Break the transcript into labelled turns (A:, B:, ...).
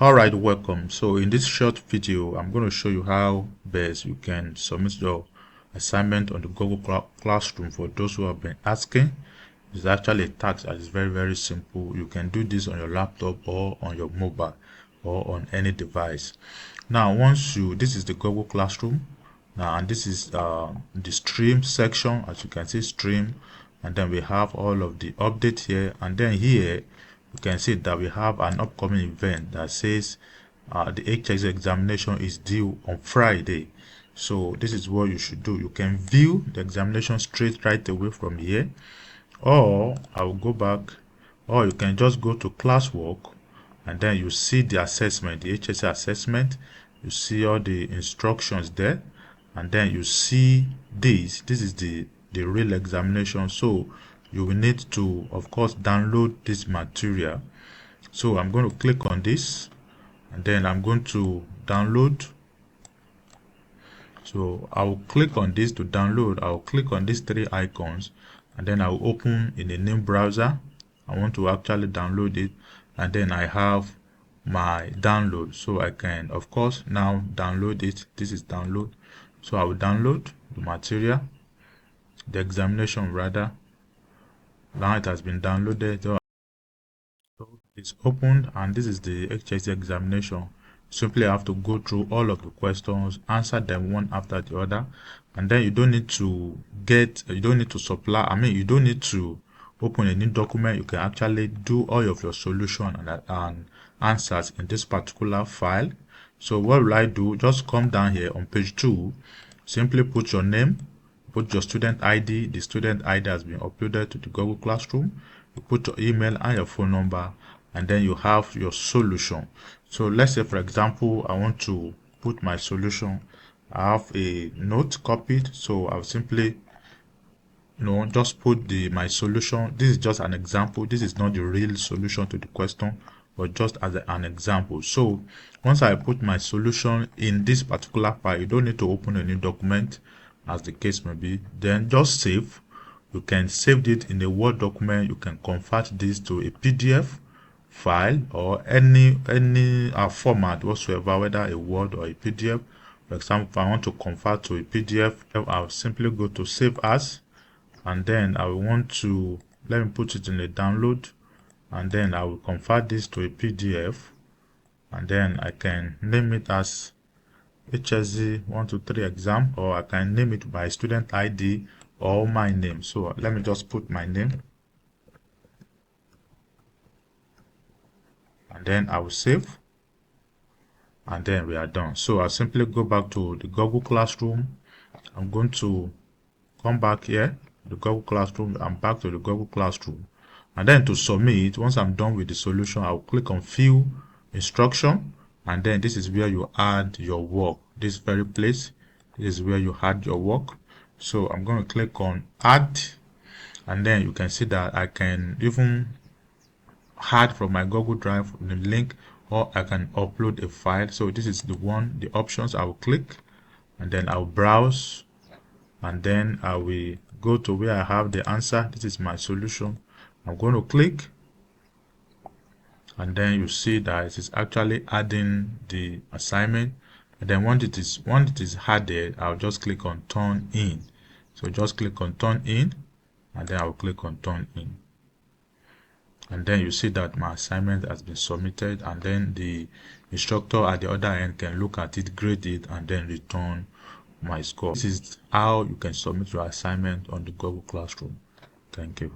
A: Alright, welcome. So in this short video, I'm going to show you how best you can submit your assignment on the Google Classroom. For those who have been asking, it's actually a task that is very simple. You can do this on your laptop or on your mobile or on any device. Now this is the Google Classroom now, and this is the stream section. As you can see, stream, and then we have all of the update here, and then here you can see that we have an upcoming event that says the HSC examination is due on Friday. So this is what you should do. You can view the examination straight right away from here, or I will go back, or you can just go to classwork, and then you see the assessment, the HSC assessment. You see all the instructions there, and then you see this is the real examination. So you will need to, of course, download this material. So I'm going to click on this, and then I'm going to download. So I will click on this to download. I will click on these three icons, and then I will open in a new browser. I want to actually download it, and then I have my download. So I can, of course, now download it. This is download. So I will download the material, the examination rather. Now it has been downloaded. So it's opened, and this is the HSC examination. Simply have to go through all of the questions, answer them one after the other, and then you don't need to open a new document. You can actually do all of your solution and answers in this particular file. So what will I do? Just come down here on page 2, simply put your name, put your student ID. The student ID has been uploaded to the Google Classroom. You put your email and your phone number, and then you have your solution. So let's say, for example, I want to put my solution. I have a note copied, so I'll simply just put my solution. This is just an example. This is not the real solution to the question, but just as an example. So once I put my solution in this particular file, you don't need to open a new document, as the case may be. Then just save. You can save it in a Word document. You can convert this to a PDF file or any format whatsoever, whether a Word or a PDF. For example, if I want to convert to a PDF, I'll simply go to Save As, and then I will want to, let me put it in a download, and then I will convert this to a PDF, and then I can name it as HSC 123 exam, or I can name it by student ID or my name. So let me just put my name, and then I will save, and then we are done. So I'll simply go back to the Google Classroom. I'm going to come back here, the Google Classroom. I'm back to the Google Classroom, and then to submit, once I'm done with the solution, I'll click on View Instruction, and then this is where you add your work. This very place, this is where you add your work. So I'm going to click on Add, and then you can see that I can even add from my Google Drive the link, or I can upload a file. So this is the options I will click, and then I'll browse, and then I will go to where I have the answer. This is my solution. I'm going to click, and then you see that it is actually adding the assignment. And then once it is added, I'll just click on Turn In. So just click on Turn In, and then I'll click on Turn In, and then you see that my assignment has been submitted, and then the instructor at the other end can look at it, grade it, and then return my score. This is how you can submit your assignment on the Google Classroom. Thank you.